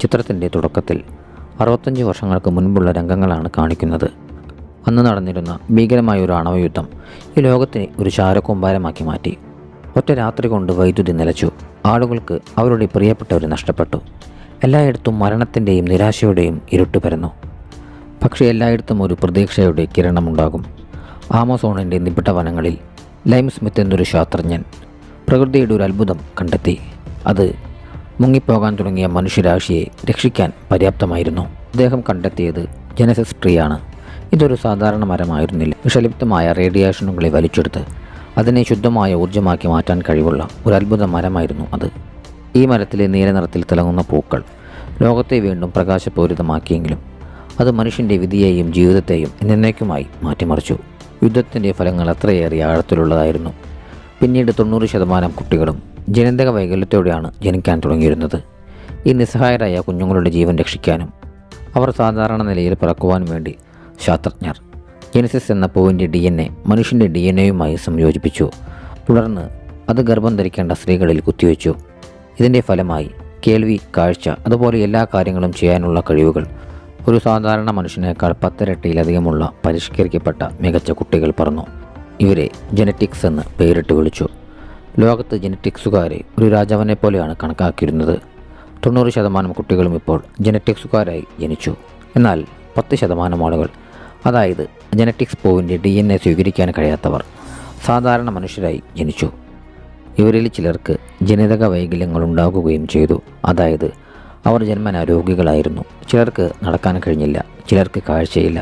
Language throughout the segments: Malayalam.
ചിത്രത്തിൻ്റെ തുടക്കത്തിൽ 65 വർഷങ്ങൾക്ക് മുൻപുള്ള രംഗങ്ങളാണ് കാണിക്കുന്നത്. അന്ന് നടന്നിരുന്ന ഭീകരമായ ഒരു ആണവയുദ്ധം ഈ ലോകത്തിനെ ഒരു ചാരക്കൂമ്പാരമാക്കി മാറ്റി. ഒറ്റ രാത്രി കൊണ്ട് വൈദ്യുതി നിലച്ചു. ആളുകൾക്ക് അവരുടെ പ്രിയപ്പെട്ടവരെ നഷ്ടപ്പെട്ടു. എല്ലായിടത്തും മരണത്തിൻ്റെയും നിരാശയുടെയും ഇരുട്ട് പരന്നു. പക്ഷേ എല്ലായിടത്തും ഒരു പ്രതീക്ഷയുടെ കിരണമുണ്ടാകും. ആമസോണിൻ്റെ നിബിഡ വനങ്ങളിൽ ലൈം സ്മിത്ത് എന്നൊരു ശാസ്ത്രജ്ഞൻ പ്രകൃതിയുടെ ഒരു അത്ഭുതം കണ്ടെത്തി. അത് മുങ്ങിപ്പോകാൻ തുടങ്ങിയ മനുഷ്യരാശിയെ രക്ഷിക്കാൻ പര്യാപ്തമായിരുന്നു. അദ്ദേഹം കണ്ടെത്തിയത് ജനസിസ് ട്രീയാണ്. ഇതൊരു സാധാരണ മരമായിരുന്നില്ല. വിഷലിപ്തമായ റേഡിയേഷനുകളെ വലിച്ചെടുത്ത് അതിനെ ശുദ്ധമായ ഊർജ്ജമാക്കി മാറ്റാൻ കഴിവുള്ള ഒരു അത്ഭുത മരമായിരുന്നു അത്. ഈ മരത്തിലെ നീല നിറത്തിൽ തിളങ്ങുന്ന പൂക്കൾ ലോകത്തെ വീണ്ടും പ്രകാശപൂരിതമാക്കിയെങ്കിലും അത് മനുഷ്യൻ്റെ വിധിയെയും ജീവിതത്തെയും എന്നേക്കുമായി മാറ്റിമറിച്ചു. യുദ്ധത്തിൻ്റെ ഫലങ്ങൾ അത്രയേറെ ആഴത്തിലുള്ളതായിരുന്നു. പിന്നീട് 90% കുട്ടികളും ജനിതക വൈകല്യത്തോടെയാണ് ജനിക്കാൻ തുടങ്ങിയിരുന്നത്. ഈ നിസ്സഹായരായ കുഞ്ഞുങ്ങളുടെ ജീവൻ രക്ഷിക്കാനും അവർ സാധാരണ നിലയിൽ പിറക്കുവാനും വേണ്ടി ശാസ്ത്രജ്ഞർ ജെനസിസ് എന്ന പൂവിൻ്റെ DNA മനുഷ്യൻ്റെ DNAയുമായി സംയോജിപ്പിച്ചു. തുടർന്ന് അത് ഗർഭം ധരിക്കേണ്ട സ്ത്രീകളിൽ കുത്തിവെച്ചു. ഇതിൻ്റെ ഫലമായി കേൾവി, കാഴ്ച അതുപോലെ എല്ലാ കാര്യങ്ങളും ചെയ്യാനുള്ള കഴിവുകൾ ഒരു സാധാരണ മനുഷ്യനേക്കാൾ 10 ഇരട്ടിയിലധികമുള്ള പരിഷ്കരിക്കപ്പെട്ട മികച്ച കുട്ടികൾ പറന്നു. ഇവരെ ജെനറ്റിക്സ് എന്ന് പേരിട്ട് വിളിച്ചു. ലോകത്ത് ജെനറ്റിക്സുകാരെ ഒരു രാജാവിനെ പോലെയാണ് കണക്കാക്കിയിരുന്നത്. 90% കുട്ടികളും ഇപ്പോൾ ജെനറ്റിക്സുകാരായി ജനിച്ചു. എന്നാൽ 10% ആളുകൾ, അതായത് ജെനറ്റിക്സ് പൂവിൻ്റെ DNA സ്വീകരിക്കാൻ കഴിയാത്തവർ, സാധാരണ മനുഷ്യരായി ജനിച്ചു. ഇവരിൽ ചിലർക്ക് ജനിതക വൈകല്യങ്ങൾ ഉണ്ടാകുകയും ചെയ്തു. അതായത് അവർ ജന്മന രോഗികളായിരുന്നു. ചിലർക്ക് നടക്കാൻ കഴിഞ്ഞില്ല, ചിലർക്ക് കാഴ്ചയില്ല,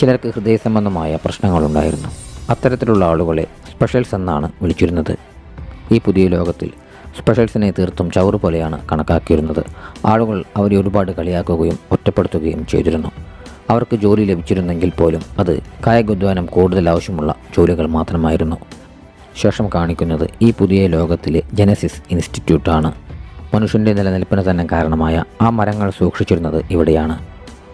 ചിലർക്ക് ഹൃദയ സംബന്ധമായ പ്രശ്നങ്ങളുണ്ടായിരുന്നു. അത്തരത്തിലുള്ള ആളുകളെ സ്പെഷ്യൽസ് എന്നാണ് വിളിച്ചിരുന്നത്. ഈ പുതിയ ലോകത്തിൽ സ്പെഷ്യൽസിനെ തീർത്തും ചവറ് പോലെയാണ് കണക്കാക്കിയിരുന്നത്. ആളുകൾ അവരെ ഒരുപാട് കളിയാക്കുകയും ഒറ്റപ്പെടുത്തുകയും ചെയ്തിരുന്നു. അവർക്ക് ജോലി ലഭിച്ചിരുന്നെങ്കിൽ പോലും അത് കായികാധ്വാനം കൂടുതൽ ആവശ്യമുള്ള ജോലികൾ മാത്രമായിരുന്നു. ശേഷം കാണിക്കുന്നത് ഈ പുതിയ ലോകത്തിലെ ജെനസിസ് ഇൻസ്റ്റിറ്റ്യൂട്ടാണ്. മനുഷ്യൻ്റെ നിലനിൽപ്പിന് തന്നെ കാരണമായ ആ മരങ്ങൾ സൂക്ഷിച്ചിരുന്നത് ഇവിടെയാണ്.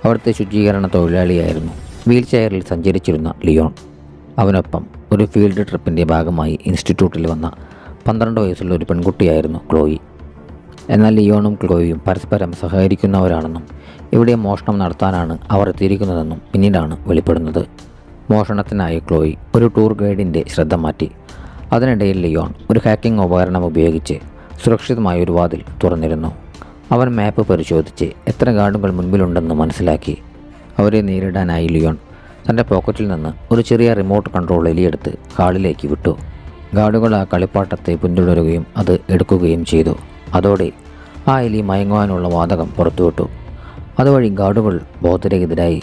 അവിടുത്തെ ശുചീകരണ തൊഴിലാളിയായിരുന്നു വീൽ ചെയറിൽ സഞ്ചരിച്ചിരുന്ന ലിയോൺ. അവനൊപ്പം ഒരു ഫീൽഡ് ട്രിപ്പിൻ്റെ ഭാഗമായി ഇൻസ്റ്റിറ്റ്യൂട്ടിൽ വന്ന 12 വയസ്സുള്ള ഒരു പെൺകുട്ടിയായിരുന്നു ക്ലോയി. എന്നാൽ ലിയോണും ക്ലോയിയും പരസ്പരം സഹകരിക്കുന്നവരാണെന്നും ഇവിടെ മോഷണം നടത്താനാണ് അവർ എത്തിയിരിക്കുന്നതെന്നും പിന്നീടാണ് വെളിപ്പെടുന്നത്. മോഷണത്തിനായി ക്ലോയി ഒരു ടൂർ ഗൈഡിൻ്റെ ശ്രദ്ധ മാറ്റി. അതിനിടയിൽ ലിയോൺ ഒരു ഹാക്കിംഗ് ഉപകരണം ഉപയോഗിച്ച് സുരക്ഷിതമായ ഒരു വാതിൽ തുറന്നിരുന്നു. അവൻ മാപ്പ് പരിശോധിച്ച് എത്ര ഗാർഡുകൾ മുൻപിലുണ്ടെന്ന് മനസ്സിലാക്കി. അവരെ നേരിടാനായി ലിയോൺ തൻ്റെ പോക്കറ്റിൽ നിന്ന് ഒരു ചെറിയ റിമോട്ട് കൺട്രോൾ എലിയെടുത്ത് ഹാളിലേക്ക് വിട്ടു. ഗാർഡുകൾ ആ കളിപ്പാട്ടത്തെ പിന്തുടരുകയും അത് എടുക്കുകയും ചെയ്തു. അതോടെ ആ എലി മയങ്ങുവാനുള്ള വാതകം പുറത്തുവിട്ടു. അതുവഴി ഗാർഡുകൾ ബോധരഹിതരായി.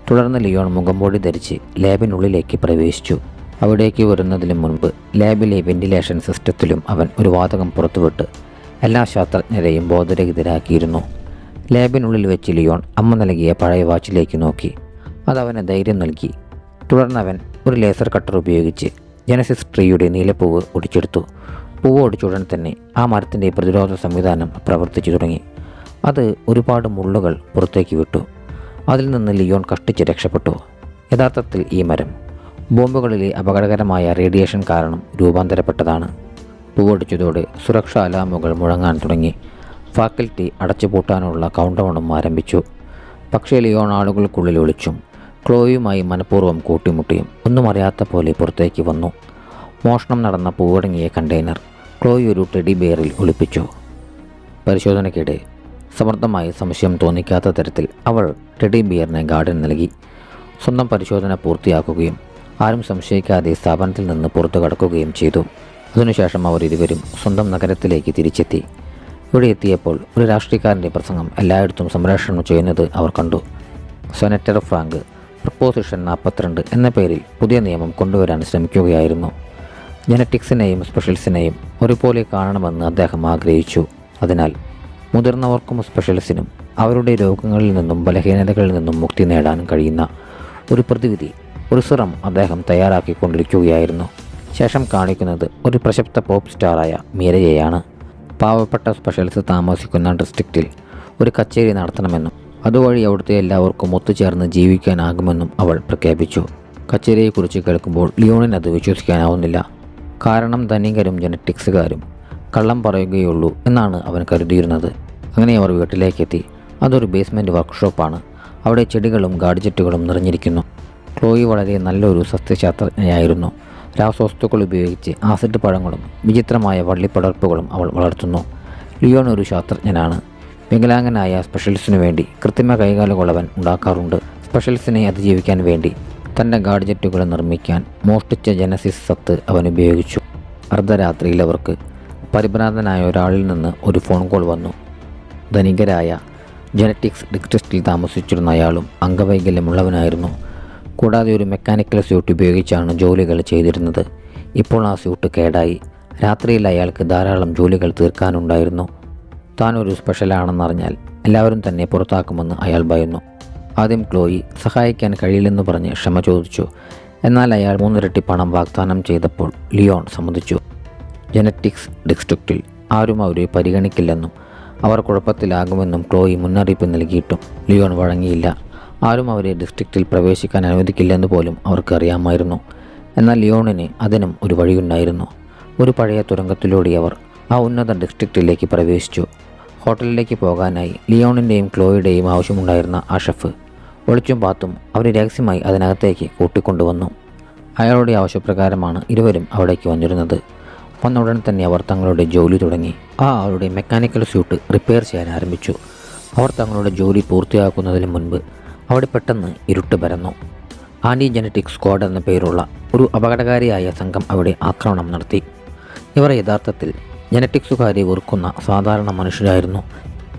തുടർന്ന് ലിയോൺ മുഖംമൂടി ധരിച്ച് ലാബിനുള്ളിലേക്ക് പ്രവേശിച്ചു. അവിടേക്ക് വരുന്നതിന് മുൻപ് ലാബിലെ വെന്റിലേഷൻ സിസ്റ്റത്തിലും അവൻ ഒരു വാതകം പുറത്തുവിട്ട് എല്ലാ ശാസ്ത്രജ്ഞരെയും ബോധരഹിതരാക്കിയിരുന്നു. ലാബിനുള്ളിൽ വെച്ച് ലിയോൺ അമ്മ നൽകിയ പഴയ വാച്ചിലേക്ക് നോക്കി. അതവന് ധൈര്യം നൽകി. തുടർന്ന് അവൻ ഒരു ലേസർ കട്ടർ ഉപയോഗിച്ച് ജെനസിസ് ട്രീയുടെ നീലപ്പൂവ് ഒടിച്ചെടുത്തു. പൂവ് ഒടിച്ചുടൻ തന്നെ ആ മരത്തിൻ്റെ പ്രതിരോധ സംവിധാനം പ്രവർത്തിച്ചു തുടങ്ങി. അത് ഒരുപാട് മുള്ളുകൾ പുറത്തേക്ക് വിട്ടു. അതിൽ നിന്ന് ലിയോൺ കഷ്ടിച്ച് രക്ഷപ്പെട്ടു. യഥാർത്ഥത്തിൽ ഈ മരം ബോംബുകളിലെ അപകടകരമായ റേഡിയേഷൻ കാരണം രൂപാന്തരപ്പെട്ടതാണ്. പൂവൊടിച്ചതോടെ സുരക്ഷാ അലാമുകൾ മുഴങ്ങാൻ തുടങ്ങി. ഫാക്കൽറ്റി അടച്ചുപൂട്ടാനുള്ള കൗണ്ട് ഡൗണും ആരംഭിച്ചു. പക്ഷേ ലിയോൺ ആളുകൾക്കുള്ളിൽ ഒളിച്ചും ക്ലോയുമായി മനഃപൂർവ്വം കൂട്ടിമുട്ടിയും ഒന്നും അറിയാത്ത പോലെ പുറത്തേക്ക് വന്നു. മോഷണം നടന്ന പൂവടങ്ങിയ കണ്ടെയ്നർ ക്ലോയി ഒരു ടെഡി ബെയറിൽ ഒളിപ്പിച്ചു. പരിശോധനയ്ക്കിടെ സമർത്ഥമായി സംശയം തോന്നിക്കാത്ത തരത്തിൽ അവൾ ടെഡി ബിയറിന് ഗാർഡൻ നൽകി. സ്വന്തം പരിശോധന പൂർത്തിയാക്കുകയും ആരും സംശയിക്കാതെ സ്ഥാപനത്തിൽ നിന്ന് പുറത്തു കടക്കുകയും ചെയ്തു. അതിനുശേഷം അവർ ഇരുവരും സ്വന്തം നഗരത്തിലേക്ക് തിരിച്ചെത്തി. ഇവിടെ എത്തിയപ്പോൾ ഒരു രാഷ്ട്രീയക്കാരൻ്റെ പ്രസംഗം എല്ലായിടത്തും സംപ്രേഷണം ചെയ്യുന്നത് അവർ കണ്ടു. സെനറ്റർ ഫ്രാങ്ക് പ്രപ്പോസിഷൻ 42 എന്ന പേരിൽ പുതിയ നിയമം കൊണ്ടുവരാൻ ശ്രമിക്കുകയായിരുന്നു. ജെനറ്റിക്സിനെയും സ്പെഷ്യൽസിനെയും ഒരുപോലെ കാണണമെന്ന് അദ്ദേഹം ആഗ്രഹിച്ചു. അതിനാൽ മുതിർന്നവർക്കും സ്പെഷ്യൽസിനും അവരുടെ രോഗങ്ങളിൽ നിന്നും ബലഹീനതകളിൽ നിന്നും മുക്തി നേടാൻ കഴിയുന്ന ഒരു പ്രതിവിധി, ഒരു സിറം അദ്ദേഹം തയ്യാറാക്കിക്കൊണ്ടിരിക്കുകയായിരുന്നു. ശേഷം കാണിക്കുന്നത് ഒരു പ്രശസ്ത പോപ്പ് സ്റ്റാറായ മീരയെയാണ്. പാവപ്പെട്ട സ്പെഷ്യൽസ് താമസിക്കുന്ന ഡിസ്ട്രിക്റ്റിൽ ഒരു കച്ചേരി നടത്തണമെന്നും അതുവഴി അവിടുത്തെ എല്ലാവർക്കും ഒത്തുചേർന്ന് ജീവിക്കാനാകുമെന്നും അവൾ പ്രഖ്യാപിച്ചു. കച്ചേരിയെക്കുറിച്ച് കേൾക്കുമ്പോൾ ലിയോണിന് അത് വിശ്വസിക്കാനാവുന്നില്ല. കാരണം ധനികരും ജെനറ്റിക്സുകാരും കള്ളം പറയുകയുള്ളൂ എന്നാണ് അവൻ കരുതിയിരുന്നത്. അങ്ങനെ അവർ വീട്ടിലേക്കെത്തി. അതൊരു ബേസ്മെൻറ്റ് വർക്ക്ഷോപ്പാണ്. അവിടെ ചെടികളും ഗാഡ്ജറ്റുകളും നിറഞ്ഞിരിക്കുന്നു. ക്ലോയി വളരെ നല്ലൊരു സസ്യശാസ്ത്രജ്ഞയായിരുന്നു. രാസവസ്തുക്കൾ ഉപയോഗിച്ച് ആസിഡ് പഴങ്ങളും വിചിത്രമായ വള്ളിപ്പടർപ്പുകളും അവൾ വളർത്തുന്നു. ലിയോൺ ഒരു ശാസ്ത്രജ്ഞനാണ്. വികലാംഗനായ സ്പെഷ്യൽസിനു വേണ്ടി കൃത്രിമ കൈകാലുകൾ അവൻ ഉണ്ടാക്കാറുണ്ട്. സ്പെഷ്യൽസിനെ അതിജീവിക്കാൻ വേണ്ടി തൻ്റെ ഗാഡ്ജറ്റുകൾ നിർമ്മിക്കാൻ മോഷ്ടിച്ച ജനസിസ് സത്ത് അവൻ ഉപയോഗിച്ചു. അർദ്ധരാത്രിയിൽ അവർക്ക് പരിഭ്രാന്തനായ ഒരാളിൽ നിന്ന് ഒരു ഫോൺ കോൾ വന്നു. ധനികരായ ജനറ്റിക്സ് ഡിസ്ട്രിക്റ്റിൽ താമസിച്ചിരുന്ന അയാളും അംഗവൈകല്യമുള്ളവനായിരുന്നു. കൂടാതെ ഒരു മെക്കാനിക്കൽ സ്യൂട്ട് ഉപയോഗിച്ചാണ് ജോലികൾ ചെയ്തിരുന്നത്. ഇപ്പോൾ ആ സ്യൂട്ട് കേടായി. രാത്രിയിൽ അയാൾക്ക് ധാരാളം ജോലികൾ തീർക്കാനുണ്ടായിരുന്നു. താൻ ഒരു സ്പെഷ്യലാണെന്നറിഞ്ഞാൽ എല്ലാവരും തന്നെ പുറത്താക്കുമെന്ന് അയാൾ ഭയന്നു. ആദ്യം ക്ലോയി സഹായിക്കാൻ കഴിയില്ലെന്ന് പറഞ്ഞ് ക്ഷമ ചോദിച്ചു. എന്നാൽ അയാൾ 3 ഇരട്ടി പണം വാഗ്ദാനം ചെയ്തപ്പോൾ ലിയോൺ സമ്മതിച്ചു. ജനറ്റിക്സ് ഡിസ്ട്രിക്റ്റിൽ ആരും അവരെ പരിഗണിക്കില്ലെന്നും അവർ കുഴപ്പത്തിലാകുമെന്നും ക്ലോയി മുന്നറിയിപ്പ് നൽകിയിട്ടും ലിയോൺ വഴങ്ങിയില്ല. ആരും അവരെ ഡിസ്ട്രിക്റ്റിൽ പ്രവേശിക്കാൻ അനുവദിക്കില്ലെന്ന് പോലും അവർക്ക് അറിയാമായിരുന്നു. എന്നാൽ ലിയോണിന് അതിനും ഒരു വഴിയുണ്ടായിരുന്നു. ഒരു പഴയ തുരങ്കത്തിലൂടെ അവർ ആ ഉന്നത ഡിസ്ട്രിക്റ്റിലേക്ക് പ്രവേശിച്ചു. ഹോട്ടലിലേക്ക് പോകാനായി ലിയോണിൻ്റെയും ക്ലോയുടെയും ആവശ്യമുണ്ടായിരുന്ന ആ ഷെഫ് ഒളിച്ചും പാത്തും അവരെ രഹസ്യമായി അതിനകത്തേക്ക് കൂട്ടിക്കൊണ്ടുവന്നു. അയാളുടെ ആവശ്യപ്രകാരമാണ് ഇരുവരും അവിടേക്ക് വന്നിരുന്നത്. വന്ന ഉടൻ തന്നെ അവർ തങ്ങളുടെ ജോലി തുടങ്ങി. ആളുടെ മെക്കാനിക്കൽ സ്യൂട്ട് റിപ്പയർ ചെയ്യാൻ ആരംഭിച്ചു. അവർ തങ്ങളുടെ ജോലി പൂർത്തിയാക്കുന്നതിന് മുൻപ് അവിടെ പെട്ടെന്ന് ഇരുട്ട് പരന്നു. ആൻറ്റി ജനറ്റിക് സ്ക്വാഡ് എന്ന പേരുള്ള ഒരു അപകടകാരിയായ സംഘം അവിടെ ആക്രമണം നടത്തി. ഇവർ യഥാർത്ഥത്തിൽ ജനറ്റിക്സുകാരെ വെറുക്കുന്ന സാധാരണ മനുഷ്യരായിരുന്നു.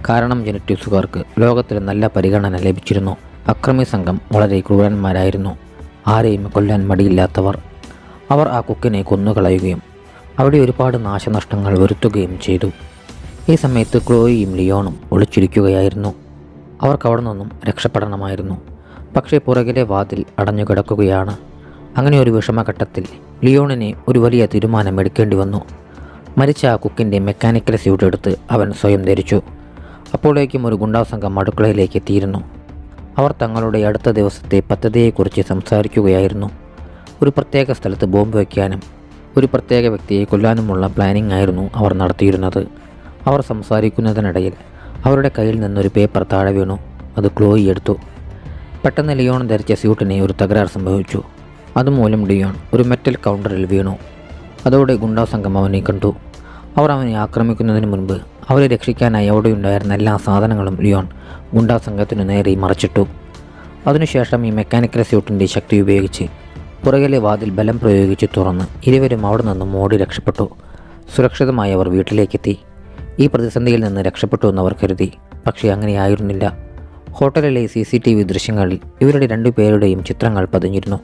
കാരണം ജനറ്റിക്സുകാർക്ക് ലോകത്തിൽ നല്ല പരിഗണന ലഭിച്ചിരുന്നു. അക്രമി സംഘം വളരെ ക്രൂരന്മാരായിരുന്നു. ആരെയും കൊല്ലാൻ മടിയില്ലാത്തവർ. അവർ ആ കുക്കിനെ കൊന്നുകളയുകയും അവിടെ ഒരുപാട് നാശനഷ്ടങ്ങൾ വരുത്തുകയും ചെയ്തു. ഈ സമയത്ത് ക്ലോയിയും ലിയോണും ഒളിച്ചിരിക്കുകയായിരുന്നു. അവർക്ക് അവിടെ നിന്നും രക്ഷപ്പെടണമായിരുന്നു. പക്ഷേ പുറകിലെ വാതിൽ അടഞ്ഞു കിടക്കുകയാണ്. അങ്ങനെ ഒരു വിഷമഘട്ടത്തിൽ ലിയോണിനെ ഒരു വലിയ തീരുമാനം എടുക്കേണ്ടി വന്നു. മരിച്ച ആ കുക്കിൻ്റെ മെക്കാനിക്കൽ സ്യൂട്ട് എടുത്ത് അവൻ സ്വയം ധരിച്ചു. അപ്പോഴേക്കും ഒരു ഗുണ്ടാസംഘം അടുക്കളയിലേക്ക് എത്തിയിരുന്നു. അവർ തങ്ങളുടെ അടുത്ത ദിവസത്തെ പദ്ധതിയെക്കുറിച്ച് സംസാരിക്കുകയായിരുന്നു. ഒരു പ്രത്യേക സ്ഥലത്ത് ബോംബ് വയ്ക്കാനും ഒരു പ്രത്യേക വ്യക്തിയെ കൊല്ലാനുമുള്ള പ്ലാനിംഗ് ആയിരുന്നു അവർ നടത്തിയിരുന്നത്. അവർ സംസാരിക്കുന്നതിനിടയിൽ അവരുടെ കയ്യിൽ നിന്നൊരു പേപ്പർ താഴെ വീണു. അത് ക്ലോയി എടുത്തു. പെട്ടെന്ന് ലിയോൺ ധരിച്ച സ്യൂട്ടിന് ഒരു തകരാർ സംഭവിച്ചു. അതുമൂലം ലിയോൺ ഒരു മെറ്റൽ കൗണ്ടറിൽ വീണു. അതോടെ ഗുണ്ടാസംഘം അവനെ കണ്ടു. അവർ അവനെ ആക്രമിക്കുന്നതിന് മുൻപ് അവരെ രക്ഷിക്കാനായി അവിടെയുണ്ടായിരുന്ന എല്ലാ സാധനങ്ങളും ലിയോൺ ഗുണ്ടാസംഘത്തിനു നേരെ മറച്ചിട്ടു. അതിനുശേഷം ഈ മെക്കാനിക്കൽ സ്യൂട്ടിൻ്റെ ശക്തി ഉപയോഗിച്ച് പുറകിലെ വാതിൽ ബലം പ്രയോഗിച്ച് തുറന്ന് ഇരുവരും അവിടെ നിന്നും ഓടി രക്ഷപ്പെട്ടു. സുരക്ഷിതമായി അവർ വീട്ടിലേക്കെത്തി. ഈ പ്രതിസന്ധിയിൽ നിന്ന് രക്ഷപ്പെട്ടു എന്നവർ കരുതി. പക്ഷേ അങ്ങനെയായിരുന്നില്ല. ഹോട്ടലിലെ CCTV ദൃശ്യങ്ങളിൽ ഇവരുടെ 2 പേരുടെയും ചിത്രങ്ങൾ പതിഞ്ഞിരുന്നു.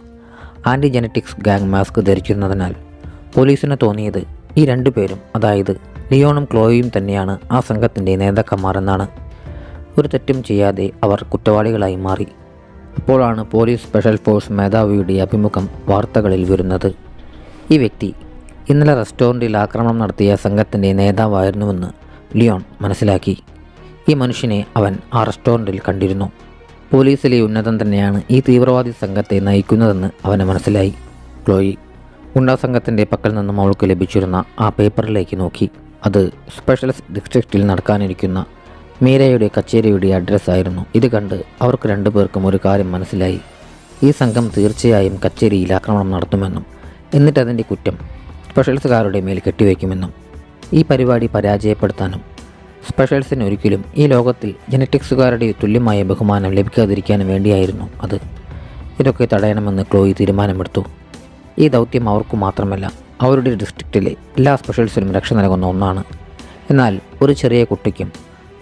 ആൻറ്റി ജനറ്റിക്സ് ഗാങ് മാസ്ക് ധരിച്ചിരുന്നതിനാൽ പോലീസിന് തോന്നിയത് ഈ 2 പേരും, അതായത് ലിയോണും ക്ലോയിയും തന്നെയാണ് ആ സംഘത്തിൻ്റെ നേതാക്കന്മാർ എന്നാണ്. ഒരു തെറ്റും ചെയ്യാതെ അവർ കുറ്റവാളികളായി മാറി. അപ്പോഴാണ് പോലീസ് സ്പെഷ്യൽ ഫോഴ്സ് മേധാവിയുടെ അഭിമുഖം വാർത്തകളിൽ വരുന്നത്. ഈ വ്യക്തി ഇന്നലെ റെസ്റ്റോറൻറ്റിൽ ആക്രമണം നടത്തിയ സംഘത്തിൻ്റെ നേതാവായിരുന്നുവെന്ന് ലിയോൺ മനസ്സിലാക്കി. ഈ മനുഷ്യനെ അവൻ ആ റെസ്റ്റോറൻറ്റിൽ കണ്ടിരുന്നു. പോലീസിലെ ഉന്നതൻ തന്നെയാണ് ഈ തീവ്രവാദി സംഘത്തെ നയിക്കുന്നതെന്ന് അവന് മനസ്സിലായി. ക്ലോയി ഗുണ്ടാസംഘത്തിൻ്റെ പക്കൽ നിന്നും അവൾക്ക് ലഭിച്ചിരുന്ന ആ പേപ്പറിലേക്ക് നോക്കി. അത് സ്പെഷ്യൽ ഡിസ്ട്രിക്റ്റിൽ നടക്കാനിരിക്കുന്ന മീരയുടെ കച്ചേരിയുടെ അഡ്രസ്സായിരുന്നു. ഇത് കണ്ട് അവർക്ക് 2 പേർക്കും ഒരു കാര്യം മനസ്സിലായി. ഈ സംഘം തീർച്ചയായും കച്ചേരിയിൽ ആക്രമണം നടത്തുമെന്നും എന്നിട്ട് അതിൻ്റെ കുറ്റം സ്പെഷ്യൽസുകാരുടെ മേൽ കെട്ടിവയ്ക്കുമെന്നും. ഈ പരിപാടി പരാജയപ്പെടുത്താനും സ്പെഷ്യൽസിന് ഒരിക്കലും ഈ ലോകത്തിൽ ജനറ്റിക്സുകാരുടെ തുല്യമായ ബഹുമാനം ലഭിക്കാതിരിക്കാനും വേണ്ടിയായിരുന്നു അത്. ഇതൊക്കെ തടയണമെന്ന് ക്ലോയി തീരുമാനമെടുത്തു. ഈ ദൗത്യം അവർക്കു മാത്രമല്ല, അവരുടെ ഡിസ്ട്രിക്റ്റിലെ എല്ലാ സ്പെഷ്യൽസിനും രക്ഷ നൽകുന്ന ഒന്നാണ്. എന്നാൽ ഒരു ചെറിയ കുട്ടിക്കും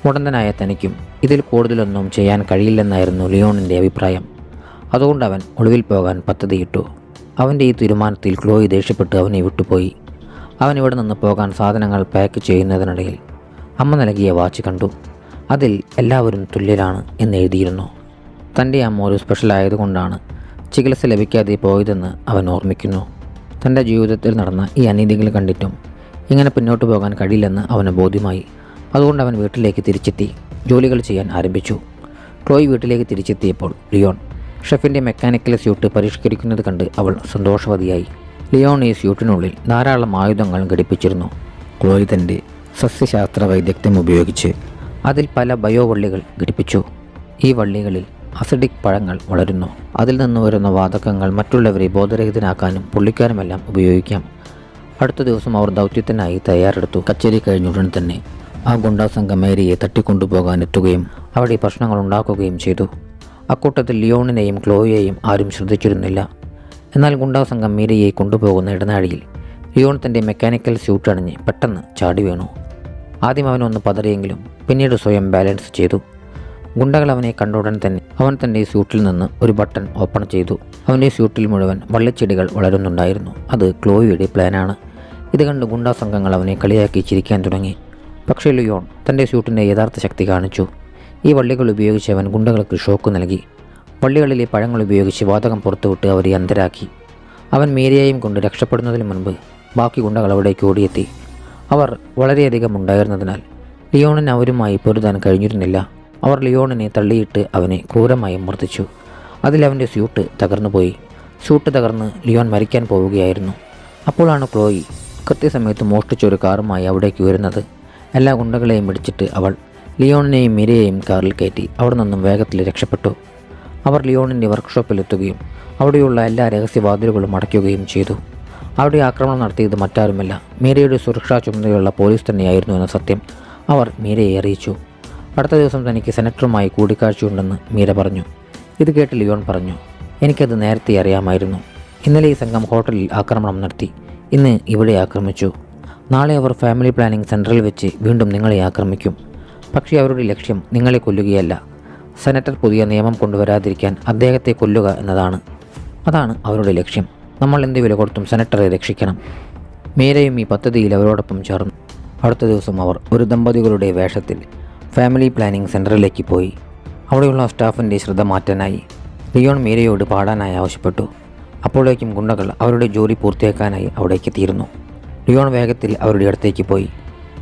മുടന്തനായ തനിക്കും ഇതിൽ കൂടുതലൊന്നും ചെയ്യാൻ കഴിയില്ലെന്നായിരുന്നു ലിയോണിൻ്റെ അഭിപ്രായം. അതുകൊണ്ട് അവൻ ഒളിവിൽ പോകാൻ പദ്ധതിയിട്ടു. അവൻ്റെ ഈ തീരുമാനത്തിൽ ക്ലോയി ദേഷ്യപ്പെട്ട് അവനെ വിട്ടുപോയി. അവൻ ഇവിടെ നിന്ന് പോകാൻ സാധനങ്ങൾ പാക്ക് ചെയ്യുന്നതിനിടയിൽ അമ്മ നൽകിയ വാച്ച് കണ്ടു. അതിൽ എല്ലാവരും തുല്യരാണ് എന്നെഴുതിയിരുന്നു. തൻ്റെ അമ്മ ഒരു സ്പെഷ്യൽ ആയതുകൊണ്ടാണ് ചികിത്സ ലഭിക്കാതെ പോയതെന്ന് അവൻ ഓർമ്മിക്കുന്നു. തൻ്റെ ജീവിതത്തിൽ നടന്ന ഈ അനീതികൾ കണ്ടിട്ടും ഇങ്ങനെ പിന്നോട്ട് പോകാൻ കഴിയില്ലെന്ന് അവന് ബോധ്യമായി. അതുകൊണ്ട് അവൻ വീട്ടിലേക്ക് തിരിച്ചെത്തി ജോലികൾ ചെയ്യാൻ ആരംഭിച്ചു. ക്ലോയി വീട്ടിലേക്ക് തിരിച്ചെത്തിയപ്പോൾ ലിയോൺ ഷെഫിൻ്റെ മെക്കാനിക്കൽ സ്യൂട്ട് പരിഷ്കരിക്കുന്നത് കണ്ട് അവൾ സന്തോഷവതിയായി. ലിയോൺ ഈ സ്യൂട്ടിനുള്ളിൽ ധാരാളം ആയുധങ്ങൾ ഘടിപ്പിച്ചിരുന്നു. ക്ലോയി തൻ്റെ സസ്യശാസ്ത്ര വൈദഗ്ധ്യം ഉപയോഗിച്ച് അതിൽ പല ബയോ വള്ളികൾ ഘടിപ്പിച്ചു. ഈ വള്ളികളിൽ അസിഡിക് പഴങ്ങൾ വളരുന്നു. അതിൽ നിന്ന് വരുന്ന വാതകങ്ങൾ മറ്റുള്ളവരെ ബോധരഹിതനാക്കാനും പൊള്ളിക്കാനുമെല്ലാം ഉപയോഗിക്കാം. അടുത്ത ദിവസം അവർ ദൗത്യത്തിനായി തയ്യാറെടുത്തു. കച്ചേരി കഴിഞ്ഞുടൻ തന്നെ ആ ഗുണ്ടാ സംഘം മേരിയെ തട്ടിക്കൊണ്ടുപോകാനെത്തുകയും അവിടെ പ്രശ്നങ്ങൾ ഉണ്ടാക്കുകയും ചെയ്തു. അക്കൂട്ടത്തിൽ ലിയോണിനെയും ക്ലോയിയെയും ആരും ശ്രദ്ധിച്ചിരുന്നില്ല. എന്നാൽ ഗുണ്ടാ സംഘം മേരിയെ കൊണ്ടുപോകുന്ന ഇടനാഴിയിൽ ലിയോൺ തൻ്റെ മെക്കാനിക്കൽ സ്യൂട്ട് അണിഞ്ഞ് പെട്ടെന്ന് ചാടി വീണു. ആദ്യം അവനൊന്ന് പതറിയെങ്കിലും പിന്നീട് സ്വയം ബാലൻസ് ചെയ്തു. ഗുണ്ടകൾ അവനെ കണ്ട ഉടൻ തന്നെ അവൻ തൻ്റെ സ്യൂട്ടിൽ നിന്ന് ഒരു ബട്ടൺ ഓപ്പൺ ചെയ്തു. അവൻ്റെ സ്യൂട്ടിൽ മുഴുവൻ വള്ളിച്ചെടികൾ വളരുന്നുണ്ടായിരുന്നു. അത് ക്ലോയിയുടെ പ്ലാനാണ്. ഇത് കണ്ട് ഗുണ്ടാ സംഘങ്ങൾ അവനെ കളിയാക്കി ചിരിക്കാൻ തുടങ്ങി. പക്ഷേ ലിയോൺ തൻ്റെ സ്യൂട്ടിൻ്റെ യഥാർത്ഥ ശക്തി കാണിച്ചു. ഈ വള്ളികൾ ഉപയോഗിച്ച് അവൻ ഗുണ്ടകൾക്ക് ഷോക്ക് നൽകി. വള്ളികളിലെ പഴങ്ങൾ ഉപയോഗിച്ച് വാതകം പുറത്തുവിട്ട് അവരെ അന്ധരാക്കി. അവൻ മേരിയെയും കൊണ്ട് രക്ഷപ്പെടുന്നതിന് മുൻപ് ബാക്കി ഗുണ്ടകൾ അവിടേക്ക് ഓടിയെത്തി. അവർ വളരെയധികം ഉണ്ടായിരുന്നതിനാൽ ലിയോണിന് അവരുമായി പൊരുതാൻ കഴിഞ്ഞിരുന്നില്ല. അവർ ലിയോണിനെ തള്ളിയിട്ട് അവനെ ക്രൂരമായി മർദ്ദിച്ചു. അതിൽ അവൻ്റെ സ്യൂട്ട് തകർന്നുപോയി. സ്യൂട്ട് തകർന്ന് ലിയോൺ മരിക്കാൻ പോവുകയായിരുന്നു. അപ്പോഴാണ് ക്ലോയി കൃത്യസമയത്ത് മോഷ്ടിച്ചൊരു കാറുമായി അവിടേക്ക് വരുന്നത്. എല്ലാ ഗുണ്ടകളെയും ഇടിച്ചിട്ട് അവൾ ലിയോണിനെയും മിരയെയും കാറിൽ കയറ്റി അവിടെ നിന്നും വേഗത്തിൽ രക്ഷപ്പെട്ടു. അവർ ലിയോണിൻ്റെ വർക്ക്ഷോപ്പിലെത്തുകയും അവിടെയുള്ള എല്ലാ രഹസ്യവാതിലുകളും അടയ്ക്കുകയും ചെയ്തു. അവിടെ ആക്രമണം നടത്തിയത് മറ്റാരുമല്ല, മീരയുടെ സുരക്ഷാ ചുമതലയുള്ള പോലീസ് തന്നെയായിരുന്നു എന്ന സത്യം അവർ മീരയെ അറിയിച്ചു. അടുത്ത ദിവസം തനിക്ക് സെനറ്ററുമായി കൂടിക്കാഴ്ചയുണ്ടെന്ന് മീര പറഞ്ഞു. ഇത് കേട്ട് ലിയോൺ പറഞ്ഞു, എനിക്കത് നേരത്തെ അറിയാമായിരുന്നു. ഇന്നലെ ഈ സംഘം ഹോട്ടലിൽ ആക്രമണം നടത്തി. ഇന്ന് ഇവിടെ ആക്രമിച്ചു. നാളെ അവർ ഫാമിലി പ്ലാനിംഗ് സെൻറ്ററിൽ വെച്ച് വീണ്ടും നിങ്ങളെ ആക്രമിക്കും. പക്ഷേ അവരുടെ ലക്ഷ്യം നിങ്ങളെ കൊല്ലുകയല്ല. സെനറ്റർ പുതിയ നിയമം കൊണ്ടുവരാതിരിക്കാൻ അദ്ദേഹത്തെ കൊല്ലുക എന്നതാണ്. അതാണ് അവരുടെ ലക്ഷ്യം. നമ്മൾ എന്ത് വില കൊടുത്തും സെനറ്ററെ രക്ഷിക്കണം. മീരയും ഈ പദ്ധതിയിൽ അവരോടൊപ്പം ചേർന്നു. അടുത്ത ദിവസം അവർ ഒരു ദമ്പതികളുടെ വേഷത്തിൽ ഫാമിലി പ്ലാനിംഗ് സെൻറ്ററിലേക്ക് പോയി. അവിടെയുള്ള സ്റ്റാഫിൻ്റെ ശ്രദ്ധ മാറ്റാനായി ലിയോൺ മീരയോട് പാടാനായി ആവശ്യപ്പെട്ടു. അപ്പോഴേക്കും ഗുണ്ടകൾ അവരുടെ ജോലി പൂർത്തിയാക്കാനായി അവിടേക്ക് എത്തിയിരുന്നു. ലിയോൺ വേഗത്തിൽ അവരുടെ അടുത്തേക്ക് പോയി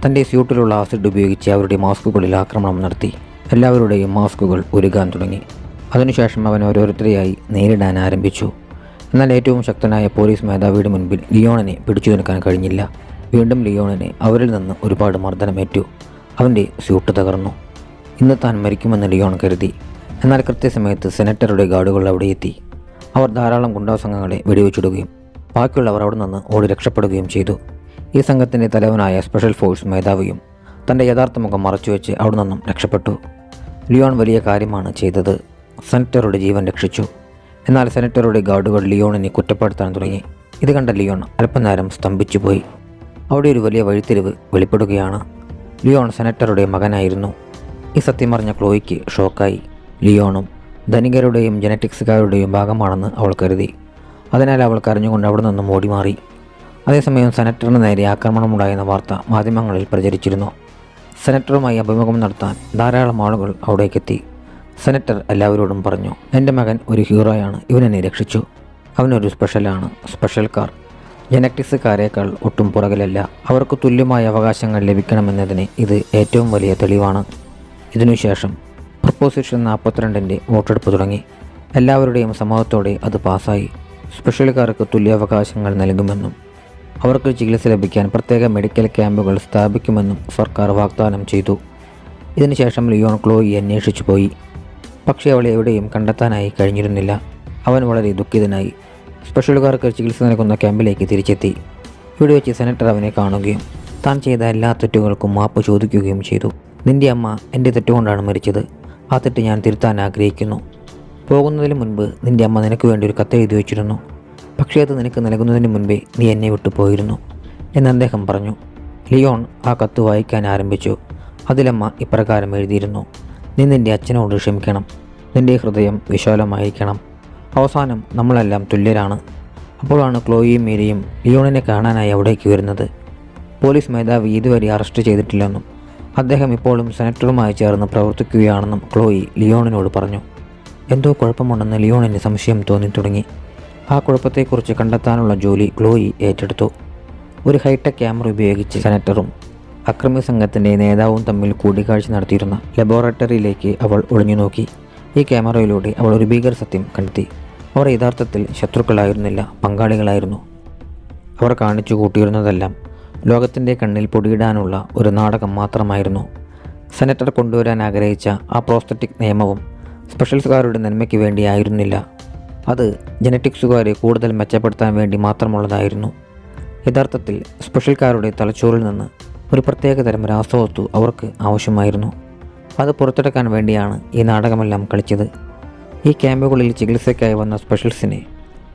തൻ്റെ സ്യൂട്ടിലുള്ള ആസിഡ് ഉപയോഗിച്ച് അവരുടെ മാസ്കുകളിൽ ആക്രമണം നടത്തി. എല്ലാവരുടെയും മാസ്കുകൾ ഉരുകാൻ തുടങ്ങി. അതിനുശേഷം അവൻ ഓരോരുത്തരെയായി നേരിടാൻ ആരംഭിച്ചു. എന്നാൽ ഏറ്റവും ശക്തനായ പോലീസ് മേധാവിയുടെ മുൻപിൽ ലിയോണിനെ പിടിച്ചു നിൽക്കാൻ കഴിഞ്ഞില്ല. വീണ്ടും ലിയോണിനെ അവരിൽ നിന്ന് ഒരുപാട് മർദ്ദനമേറ്റു. അവൻ്റെ സ്യൂട്ട് തകർന്നു. ഇന്ന് താൻ മരിക്കുമെന്ന് ലിയോൺ കരുതി. എന്നാൽ കൃത്യസമയത്ത് സെനറ്ററുടെ ഗാർഡുകൾ അവിടെ എത്തി. അവർ ധാരാളം ഗുണ്ടാ സംഘങ്ങളെ വെടിവെച്ചിടുകയും ബാക്കിയുള്ളവർ അവിടെ നിന്ന് ഓടി രക്ഷപ്പെടുകയും ചെയ്തു. ഈ സംഘത്തിൻ്റെ തലവനായ സ്പെഷ്യൽ ഫോഴ്സ് മേധാവിയും തൻ്റെ യഥാർത്ഥ മുഖം മറച്ചുവെച്ച് അവിടെ നിന്നും രക്ഷപ്പെട്ടു. ലിയോൺ വലിയ കാര്യമാണ് ചെയ്തത്. സെനറ്ററുടെ ജീവൻ രക്ഷിച്ചു. എന്നാൽ സെനറ്ററുടെ ഗാർഡുകൾ ലിയോണിനെ കുറ്റപ്പെടുത്താൻ തുടങ്ങി. ഇത് കണ്ട ലിയോൺ അല്പനേരം സ്തംഭിച്ചു പോയി. അവിടെ ഒരു വലിയ വഴിത്തിരിവ് വെളിപ്പെടുകയാണ്. ലിയോൺ സെനറ്ററുടെ മകനായിരുന്നു. ഈ സത്യം അറിഞ്ഞ ക്ലോയിക്ക് ഷോക്കായി. ലിയോണും ധനികരുടെയും ജനറ്റിക്സുകാരുടെയും ഭാഗമാണെന്ന് അവൾ കരുതി. അതിനാൽ അവൾ കരഞ്ഞുകൊണ്ട് അവിടെ നിന്നും ഓടിമാറി. അതേസമയം സെനറ്ററിന് നേരെ ആക്രമണമുണ്ടായെന്ന വാർത്ത മാധ്യമങ്ങളിൽ പ്രചരിച്ചിരുന്നു. സെനറ്ററുമായി അഭിമുഖം നടത്താൻ ധാരാളം ആളുകൾ അവിടേക്കെത്തി. സെനറ്റർ എല്ലാവരോടും പറഞ്ഞു, എൻ്റെ മകൻ ഒരു ഹീറോയാണ്. ഇവനെന്നെ രക്ഷിച്ചു. അവനൊരു സ്പെഷ്യലാണ്. സ്പെഷ്യൽ കാർ ജനറ്റിക്സുകാരേക്കാൾ ഒട്ടും പുറകിലല്ല. അവർക്ക് തുല്യമായ അവകാശങ്ങൾ ലഭിക്കണമെന്നതിന് ഇത് ഏറ്റവും വലിയ തെളിവാണ്. ഇതിനുശേഷം പ്രൊപ്പോസിഷൻ 42 വോട്ടെടുപ്പ് തുടങ്ങി. എല്ലാവരുടെയും സമ്മതത്തോടെ അത് പാസ്സായി. സ്പെഷ്യൽക്കാർക്ക് തുല്യാവകാശങ്ങൾ നൽകുമെന്നും അവർക്ക് ചികിത്സ ലഭിക്കാൻ പ്രത്യേക മെഡിക്കൽ ക്യാമ്പുകൾ സ്ഥാപിക്കുമെന്നും സർക്കാർ വാഗ്ദാനം ചെയ്തു. ഇതിനുശേഷം ലിയോൺ ക്ലോയിയെ അന്വേഷിച്ചു പോയി. പക്ഷേ അവളെ എവിടെയും കണ്ടെത്താനായി കഴിഞ്ഞിരുന്നില്ല. അവൻ വളരെ ദുഃഖിതനായി. സ്പെഷ്യലുകാർക്ക് ചികിത്സ നൽകുന്ന ക്യാമ്പിലേക്ക് തിരിച്ചെത്തി. ഇവിടെ വെച്ച് സെനറ്റർ അവനെ കാണുകയും താൻ ചെയ്ത എല്ലാ തെറ്റുകൾക്കും മാപ്പ് ചോദിക്കുകയും ചെയ്തു. നിൻ്റെ അമ്മ എൻ്റെ തെറ്റുകൊണ്ടാണ് മരിച്ചത്. ആ തെറ്റ് ഞാൻ തിരുത്താൻ ആഗ്രഹിക്കുന്നു. പോകുന്നതിന് മുൻപ് നിൻ്റെ അമ്മ നിനക്ക് വേണ്ടി ഒരു കത്ത് എഴുതി വച്ചിരുന്നു. പക്ഷേ അത് നിനക്ക് നൽകുന്നതിന് മുൻപേ നീ എന്നെ വിട്ടു പോയിരുന്നു എന്ന് അദ്ദേഹം പറഞ്ഞു. ലിയോൺ ആ കത്ത് വായിക്കാൻ ആരംഭിച്ചു. അതിലമ്മ ഇപ്രകാരം എഴുതിയിരുന്നു: നീ നിൻ്റെ അച്ഛനോട് ക്ഷമിക്കണം. നിൻ്റെ ഹൃദയം വിശാലമായിരിക്കണം. അവസാനം നമ്മളെല്ലാം തുല്യരാണ്. അപ്പോഴാണ് ക്ലോയിയും മീരയും ലിയോണിനെ കാണാനായി അവിടേക്ക് വരുന്നത്. പോലീസ് മേധാവി ഇതുവരെ അറസ്റ്റ് ചെയ്തിട്ടില്ലെന്നും അദ്ദേഹം ഇപ്പോഴും സെനറ്ററുമായി ചേർന്ന് പ്രവർത്തിക്കുകയാണെന്നും ക്ലോയി ലിയോണിനോട് പറഞ്ഞു. എന്തോ കുഴപ്പമുണ്ടെന്ന് ലിയോണിന് സംശയം തോന്നി തുടങ്ങി. ആ കുഴപ്പത്തെക്കുറിച്ച് കണ്ടെത്താനുള്ള ജോലി ക്ലോയി ഏറ്റെടുത്തു. ഒരു ഹൈടെക് ക്യാമറ ഉപയോഗിച്ച് സെനറ്ററും അക്രമി സംഘത്തിൻ്റെ നേതാവും തമ്മിൽ കൂടിക്കാഴ്ച നടത്തിയിരുന്ന ലബോറട്ടറിയിലേക്ക് അവൾ ഒളിഞ്ഞു നോക്കി. ഈ ക്യാമറയിലൂടെ അവൾ ഒരു ഭീകര സത്യം കണ്ടെത്തി. അവർ യഥാർത്ഥത്തിൽ ശത്രുക്കളായിരുന്നില്ല, പങ്കാളികളായിരുന്നു. അവർ കാണിച്ചു കൂട്ടിയിരുന്നതെല്ലാം ലോകത്തിൻ്റെ കണ്ണിൽ പൊടിയിടാനുള്ള ഒരു നാടകം മാത്രമായിരുന്നു. സെനറ്റർ കൊണ്ടുവരാൻ ആഗ്രഹിച്ച ആ പ്രോസ്തറ്റിക് നിയമവും സ്പെഷ്യൽസുകാരുടെ നന്മയ്ക്ക് വേണ്ടിയായിരുന്നില്ല. അത് ജനറ്റിക്സുകാരെ കൂടുതൽ മെച്ചപ്പെടുത്താൻ വേണ്ടി മാത്രമുള്ളതായിരുന്നു. യഥാർത്ഥത്തിൽ സ്പെഷ്യൽക്കാരുടെ തലച്ചോറിൽ നിന്ന് ഒരു പ്രത്യേക തരം രാസവസ്തു അവർക്ക് ആവശ്യമായിരുന്നു. അത് പുറത്തെടുക്കാൻ വേണ്ടിയാണ് ഈ നാടകമെല്ലാം കളിച്ചത്. ഈ ക്യാമ്പുകളിൽ ചികിത്സയ്ക്കായി വന്ന സ്പെഷ്യൽസിനെ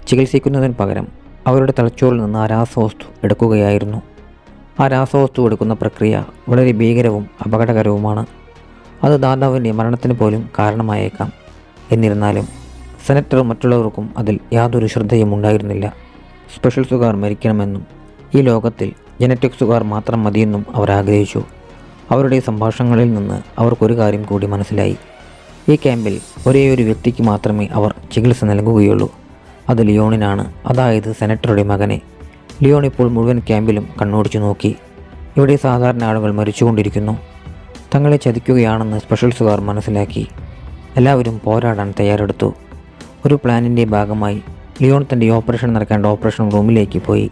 ചികിത്സിക്കുന്നതിന് പകരം അവരുടെ തലച്ചോറിൽ നിന്ന് ആ രാസവസ്തു എടുക്കുകയായിരുന്നു. ആ രാസവസ്തു എടുക്കുന്ന പ്രക്രിയ വളരെ ഭീകരവും അപകടകരവുമാണ്. അത് ദാതാവിൻ്റെ മരണത്തിന് പോലും കാരണമായേക്കാം. എന്നിരുന്നാലും സെനറ്ററും മറ്റുള്ളവർക്കും അതിൽ യാതൊരു ശ്രദ്ധയും ഉണ്ടായിരുന്നില്ല. സ്പെഷ്യൽസുകാർ മരിക്കണമെന്നും ഈ ലോകത്തിൽ ജനറ്റിക്സുകാർ മാത്രം മതിയെന്നും അവർ ആഗ്രഹിച്ചു. അവരുടെ സംഭാഷണങ്ങളിൽ നിന്ന് അവർക്കൊരു കാര്യം കൂടി മനസ്സിലായി. ഈ ക്യാമ്പിൽ ഒരേയൊരു വ്യക്തിക്ക് മാത്രമേ അവർ ചികിത്സ നൽകുകയുള്ളൂ. അത് ലിയോണിനാണ്, അതായത് സെനറ്ററുടെ മകനെ. ലിയോൺ ഇപ്പോൾ മുഴുവൻ ക്യാമ്പിലും കണ്ണോടിച്ചു നോക്കി. ഇവിടെ സാധാരണ ആളുകൾ മരിച്ചുകൊണ്ടിരിക്കുന്നു. തങ്ങളെ ചതിക്കുകയാണെന്ന് സ്പെഷ്യൽസുകാർ മനസ്സിലാക്കി. എല്ലാവരും പോരാടാൻ തയ്യാറെടുത്തു. ഒരു പ്ലാനിൻ്റെ ഭാഗമായി ലിയോൺ തൻ്റെ ഓപ്പറേഷൻ നടക്കേണ്ട ഓപ്പറേഷൻ റൂമിലേക്ക് പോയി.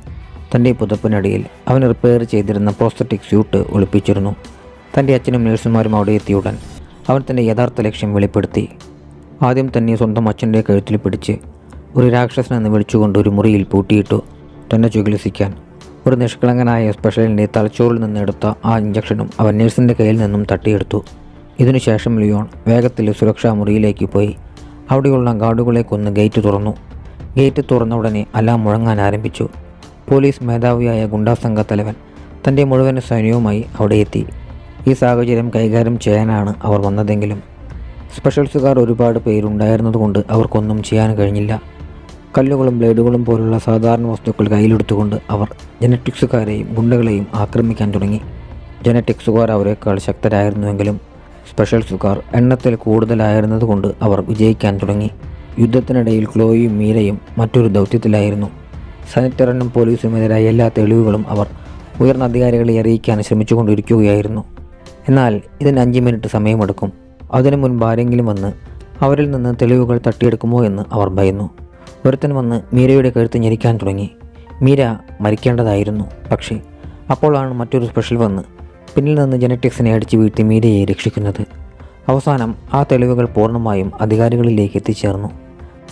തൻ്റെ പുതപ്പിനടിയിൽ അവൻ റിപ്പയർ ചെയ്തിരുന്ന പ്രോസ്തറ്റിക് സ്യൂട്ട് ഒളിപ്പിച്ചിരുന്നു. തൻ്റെ അച്ഛനും നേഴ്സുമാരും അവിടെ എത്തിയുടൻ അവൻ തൻ്റെ യഥാർത്ഥ ലക്ഷ്യം വെളിപ്പെടുത്തി. ആദ്യം തന്നെ സ്വന്തം അച്ഛൻ്റെ കഴുത്തിൽ പിടിച്ച് ഒരു രാക്ഷസനെന്ന് വിളിച്ചുകൊണ്ട് ഒരു മുറിയിൽ പൂട്ടിയിട്ടു. തന്നെ ചികിത്സിക്കാൻ ഒരു നിഷ്കളങ്കനായ സ്പെഷ്യലിൻ്റെ തലച്ചോറിൽ നിന്നെടുത്ത ആ ഇഞ്ചക്ഷനും അവൻ നേഴ്സിൻ്റെ കയ്യിൽ നിന്നും തട്ടിയെടുത്തു. ഇതിനുശേഷം ലിയോൺ വേഗത്തിൽ സുരക്ഷാ മുറിയിലേക്ക് പോയി. അവിടെയുള്ള ഗാർഡുകളെ കൊന്ന് ഗേറ്റ് തുറന്നു. ഗേറ്റ് തുറന്ന ഉടനെ അലാം മുഴങ്ങാൻ ആരംഭിച്ചു. പോലീസ് മേധാവിയായ ഗുണ്ടാസംഘ തലവൻ തൻ്റെ മുഴുവൻ സൈന്യവുമായി അവിടെ എത്തി. ഈ സാഹചര്യം കൈകാര്യം ചെയ്യാനാണ് അവർ വന്നതെങ്കിലും സ്പെഷ്യൽസുകാർ ഒരുപാട് പേരുണ്ടായിരുന്നതുകൊണ്ട് അവർക്കൊന്നും ചെയ്യാൻ കഴിഞ്ഞില്ല. കല്ലുകളും ബ്ലേഡുകളും പോലുള്ള സാധാരണ വസ്തുക്കൾ കയ്യിലെടുത്തുകൊണ്ട് അവർ ജനറ്റിക്സുകാരെയും ഗുണ്ടകളെയും ആക്രമിക്കാൻ തുടങ്ങി. ജനറ്റിക്സുകാർ അവരെക്കാൾ ശക്തരായിരുന്നുവെങ്കിലും സ്പെഷ്യൽസുകാർ എണ്ണത്തിൽ കൂടുതലായിരുന്നതുകൊണ്ട് അവർ വിജയിക്കാൻ തുടങ്ങി. യുദ്ധത്തിനിടയിൽ ക്ലോയിയും മീരയും മറ്റൊരു ദൗത്യത്തിലായിരുന്നു. സെനറ്ററിനും പോലീസുമെതിരായ എല്ലാ തെളിവുകളും അവർ ഉയർന്ന അധികാരികളെ അറിയിക്കാൻ ശ്രമിച്ചുകൊണ്ടിരിക്കുകയായിരുന്നു. എന്നാൽ ഇതിന് 5 മിനിറ്റ് സമയമെടുക്കും. അതിനു മുൻപ് ആരെങ്കിലും വന്ന് അവരിൽ നിന്ന് തെളിവുകൾ തട്ടിയെടുക്കുമോ എന്ന് അവർ ഭയന്നു. ഒരുത്തൻ വന്ന് മീരയുടെ കഴുത്ത് ഞെരിക്കാൻ തുടങ്ങി. മീര മരിക്കേണ്ടതായിരുന്നു. പക്ഷേ അപ്പോഴാണ് മറ്റൊരു സ്പെഷ്യൽ വന്ന് പിന്നിൽ നിന്ന് ജനറ്റിക്സിനെ അടിച്ചു വീഴ്ത്തി മീരയെ രക്ഷിക്കുന്നത്. അവസാനം ആ തെളിവുകൾ പൂർണ്ണമായും അധികാരികളിലേക്ക് എത്തിച്ചേർന്നു.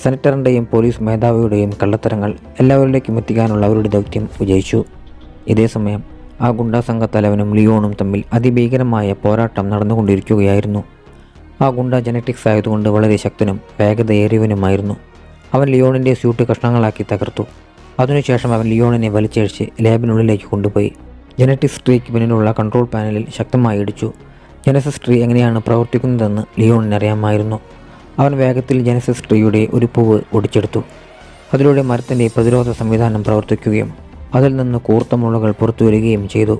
സെനറ്ററിൻ്റെയും പോലീസ് മേധാവിയുടെയും കള്ളത്തരങ്ങൾ എല്ലാവരിലേക്കും എത്തിക്കാനുള്ള അവരുടെ ദൗത്യം വിജയിച്ചു. ഇതേസമയം ആ ഗുണ്ടാസംഘ തലവനും ലിയോണും തമ്മിൽ അതിഭീകരമായ പോരാട്ടം നടന്നുകൊണ്ടിരിക്കുകയായിരുന്നു. ആ ഗുണ്ട ജനറ്റിക്സ് ആയതുകൊണ്ട് വളരെ ശക്തനും വേഗതയേറിയവനുമായിരുന്നു. അവൻ ലിയോണിൻ്റെ സ്യൂട്ട് കഷ്ണങ്ങളാക്കി തകർത്തു. അതിനുശേഷം അവൻ ലിയോണിനെ വലിച്ചഴിച്ച് ലാബിനുള്ളിലേക്ക് കൊണ്ടുപോയി. ജനറ്റിക്സ് ട്രീക്ക് പിന്നിലുള്ള കൺട്രോൾ പാനലിൽ ശക്തമായി ഇടിച്ചു. ജനസിസ് ട്രീ എങ്ങനെയാണ് പ്രവർത്തിക്കുന്നതെന്ന് ലിയോണിനറിയാമായിരുന്നു. അവൻ വേഗത്തിൽ ജനസിസ് ട്രീയുടെ ഒരു പൂവ് ഒടിച്ചെടുത്തു. അതിലൂടെ മരത്തിൻ്റെ പ്രതിരോധ സംവിധാനം പ്രവർത്തിക്കുകയും അതിൽ നിന്ന് കൂർത്ത മുള്ളുകൾ പുറത്തു വരികയും ചെയ്തു.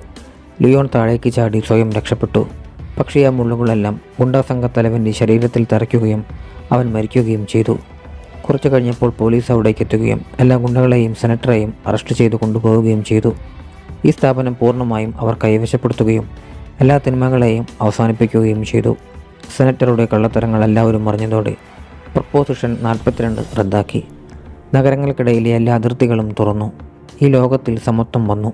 ലിയോൺ താഴേക്ക് ചാടി സ്വയം രക്ഷപ്പെട്ടു. പക്ഷേ ആ മുള്ളുകളെല്ലാം ഗുണ്ടാസംഘത്തലവൻ്റെ ശരീരത്തിൽ തറയ്ക്കുകയും അവൻ മരിക്കുകയും ചെയ്തു. കുറച്ചു കഴിഞ്ഞപ്പോൾ പോലീസ് അവിടേക്ക് എത്തുകയും എല്ലാ ഗുണ്ടകളെയും സെനറ്ററെയും അറസ്റ്റ് ചെയ്തു കൊണ്ടുപോവുകയും ചെയ്തു. ഈ സ്ഥാപനം പൂർണ്ണമായും അവർ കൈവശപ്പെടുത്തുകയും എല്ലാ തിന്മകളെയും അവസാനിപ്പിക്കുകയും ചെയ്തു. സെനറ്ററുടെ കള്ളത്തരങ്ങൾ എല്ലാവരും അറിഞ്ഞതോടെ പ്രൊപ്പോസിഷൻ 42 റദ്ദാക്കി. നഗരങ്ങൾക്കിടയിലെ എല്ലാ അതിർത്തികളും തുറന്നു. ഈ ലോകത്തിൽ സമത്വം വന്നു.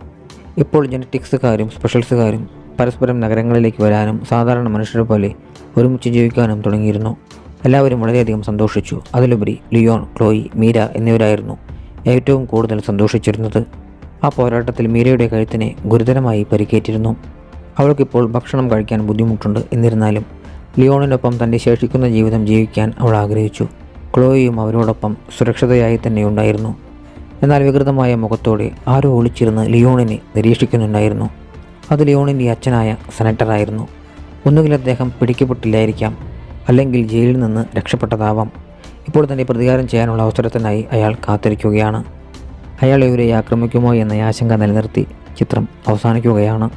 ഇപ്പോൾ ജനറ്റിക്സുകാരും സ്പെഷ്യൽസുകാരും പരസ്പരം നഗരങ്ങളിലേക്ക് വരാനും സാധാരണ മനുഷ്യരെ പോലെ ഒരുമിച്ച് ജീവിക്കാനും തുടങ്ങിയിരുന്നു. എല്ലാവരും വളരെയധികം സന്തോഷിച്ചു. അതിലുപരി ലിയോൺ, ക്ലോയി, മീര എന്നിവരായിരുന്നു ഏറ്റവും കൂടുതൽ സന്തോഷിച്ചിരുന്നത്. ആ പോരാട്ടത്തിൽ മീരയുടെ കഴുത്തിന് ഗുരുതരമായി പരിക്കേറ്റിരുന്നു. അവൾക്കിപ്പോൾ ഭക്ഷണം കഴിക്കാൻ ബുദ്ധിമുട്ടുണ്ട്. എന്നിരുന്നാലും ലിയോണിനൊപ്പം തൻ്റെ ശേഷിക്കുന്ന ജീവിതം ജീവിക്കാൻ അവൾ ആഗ്രഹിച്ചു. ക്ലോയിയും അവരോടൊപ്പം സുരക്ഷിതയായി തന്നെ ഉണ്ടായിരുന്നു. എന്നാൽ വികൃതമായ മുഖത്തോടെ ആരോ ഒളിച്ചിരുന്ന് ലിയോണിനെ നിരീക്ഷിക്കുന്നുണ്ടായിരുന്നു. അത് ലിയോണിൻ്റെ അച്ഛനായ സെനറ്ററായിരുന്നു. ഒന്നുകിൽ അദ്ദേഹം പിടിക്കപ്പെട്ടില്ലായിരിക്കാം, അല്ലെങ്കിൽ ജയിലിൽ നിന്ന് രക്ഷപ്പെട്ടതാവാം. ഇപ്പോൾ തൻ്റെ പ്രതികാരം ചെയ്യാനുള്ള അവസരത്തിനായി അയാൾ കാത്തിരിക്കുകയാണ്. അയാൾ ഇവരെ ആക്രമിക്കുമോ എന്ന ആശങ്ക നിലനിർത്തി ചിത്രം അവസാനിക്കുകയാണ്.